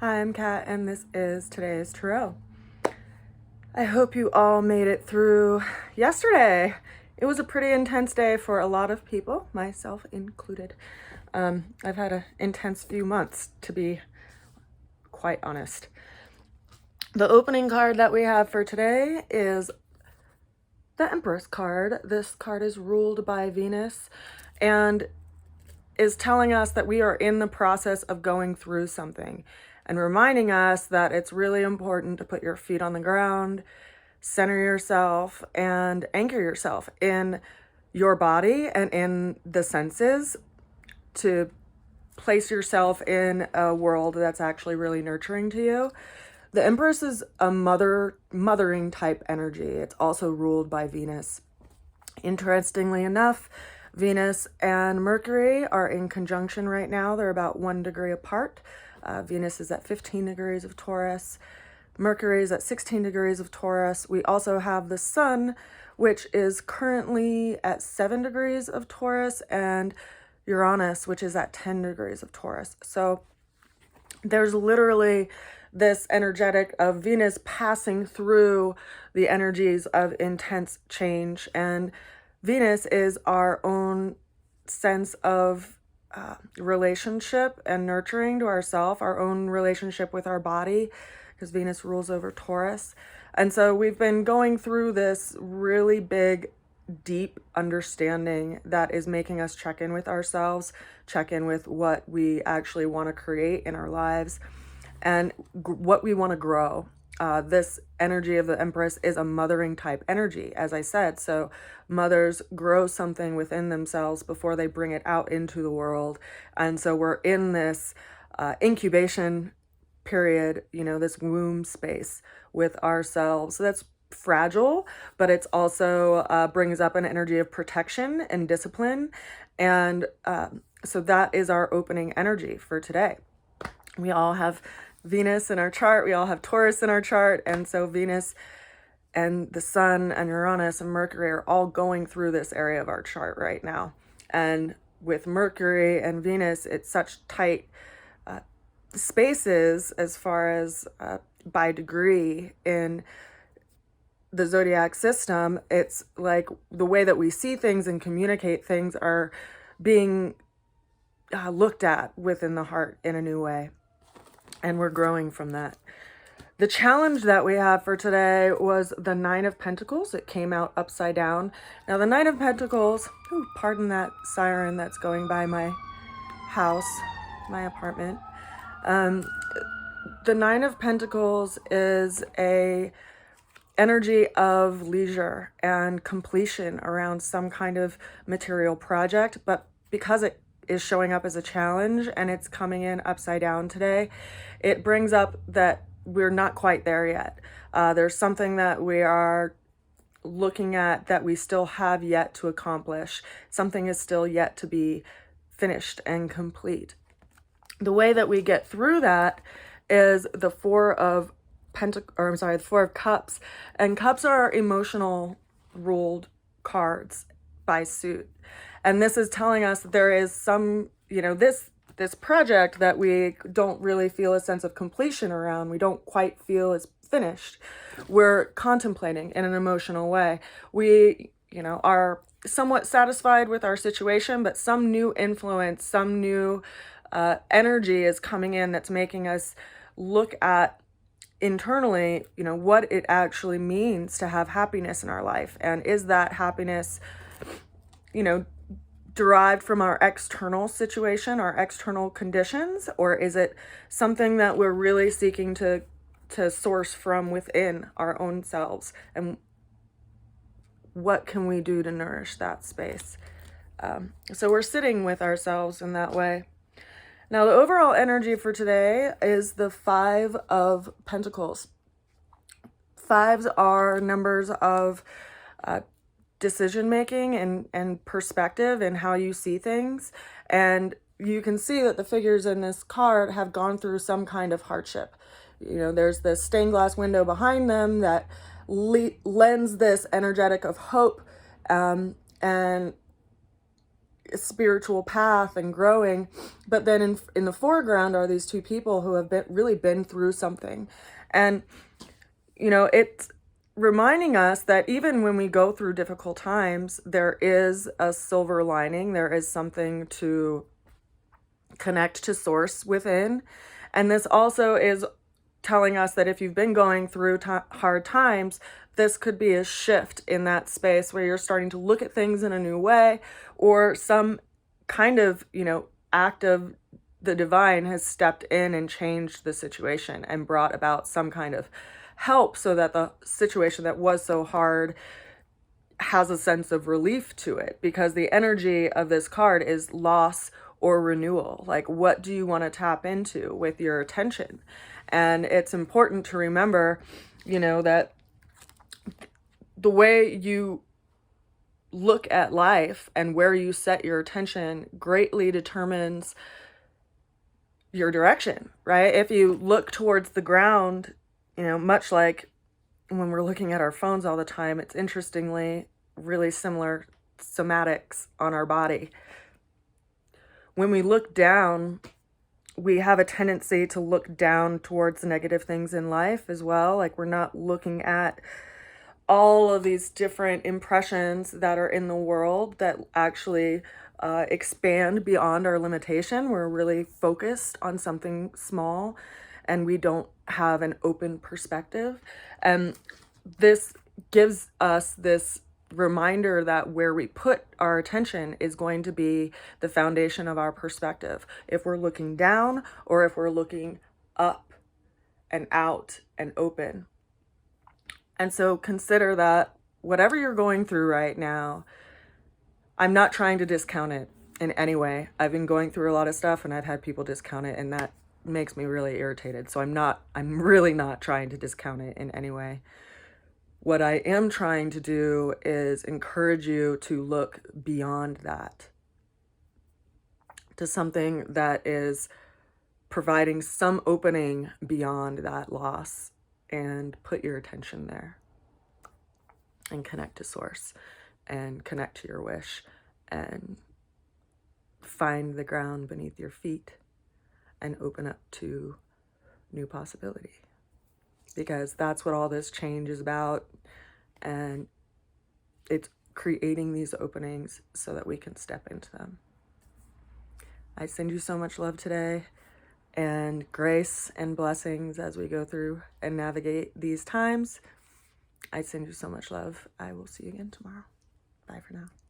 Hi, I'm Kat, and this is today's tarot. I hope you all made it through yesterday. It was a pretty intense day for a lot of people, myself included. I've had an intense few months, to be quite honest. The opening card that we have for today is the Empress card. This card is ruled by Venus and is telling us that we are in the process of going through something and reminding us that it's really important to put your feet on the ground, center yourself, and anchor yourself in your body and in the senses to place yourself in a world that's actually really nurturing to you. The Empress is a mothering type energy. It's also ruled by Venus. Interestingly enough, Venus and Mercury are in conjunction right now. They're about 1 degree apart. Venus is at 15 degrees of Taurus. Mercury is at 16 degrees of Taurus. We also have the Sun, which is currently at 7 degrees of Taurus, and Uranus, which is at 10 degrees of Taurus. So there's literally this energetic of Venus passing through the energies of intense change. And Venus is our own sense of relationship and nurturing to ourselves, our own relationship with our body, because Venus rules over Taurus. And so we've been going through this really big, deep understanding that is making us check in with ourselves, check in with what we actually want to create in our lives and what we want to grow. This energy of the Empress is a mothering type energy, as I said. So mothers grow something within themselves before they bring it out into the world. And so we're in this incubation period, this womb space with ourselves. So that's fragile, but it's also brings up an energy of protection and discipline. And so that is our opening energy for today. We all have Venus in our chart. We all have Taurus in our chart. And so Venus and the Sun and Uranus and Mercury are all going through this area of our chart right now. And with Mercury and Venus, it's such tight spaces as far as by degree in the zodiac system. It's like the way that we see things and communicate things are being looked at within the heart in a new way. And we're growing from that. The challenge that we have for today was the Nine of Pentacles. It came out upside down. Now the Nine of Pentacles, pardon that siren that's going by my house, my apartment. The Nine of Pentacles is a energy of leisure and completion around some kind of material project, but because it is showing up as a challenge and it's coming in upside down today, it brings up that we're not quite there yet. There's something that we are looking at that we still have yet to accomplish. Something is still yet to be finished and complete. The way that we get through that is the Four of Cups. And cups are emotional ruled cards by suit. And this is telling us that there is some, this project that we don't really feel a sense of completion around. We don't quite feel it's finished. We're contemplating in an emotional way. We, are somewhat satisfied with our situation, but some new influence, some new energy is coming in that's making us look at internally, what it actually means to have happiness in our life. And is that happiness, derived from our external situation, our external conditions, or is it something that we're really seeking to source from within our own selves? And what can we do to nourish that space? So we're sitting with ourselves in that way. Now, the overall energy for today is the Five of Pentacles. Fives are numbers of decision-making and perspective and how you see things. And you can see that the figures in this card have gone through some kind of hardship. There's this stained glass window behind them that lends this energetic of hope and spiritual path and growing. But then in the foreground are these two people who have really been through something. And, you know, it's reminding us that even when we go through difficult times, there is a silver lining. There is something to connect to source within. And this also is telling us that if you've been going through hard times, this could be a shift in that space where you're starting to look at things in a new way, or some kind of, you know, act of the divine has stepped in and changed the situation and brought about some kind of help so that the situation that was so hard has a sense of relief to it, because the energy of this card is loss or renewal. Like, what do you want to tap into with your attention? And it's important to remember, you know, that the way you look at life and where you set your attention greatly determines your direction, right? If you look towards the ground, you know, much like when we're looking at our phones all the time, it's interestingly really similar somatics on our body. When we look down, we have a tendency to look down towards the negative things in life as well. Like, we're not looking at all of these different impressions that are in the world that actually expand beyond our limitation. We're really focused on something small, and we don't have an open perspective. And this gives us this reminder that where we put our attention is going to be the foundation of our perspective. If we're looking down or if we're looking up and out and open. And so consider that whatever you're going through right now, I'm not trying to discount it in any way. I've been going through a lot of stuff and I've had people discount it, and that makes me really irritated. So I'm really not trying to discount it in any way. What I am trying to do is encourage you to look beyond that, to something that is providing some opening beyond that loss, and put your attention there and connect to source and connect to your wish and find the ground beneath your feet and open up to new possibility. Because that's what all this change is about. And it's creating these openings so that we can step into them. I send you so much love today, and grace and blessings as we go through and navigate these times. I send you so much love. I will see you again tomorrow. Bye for now.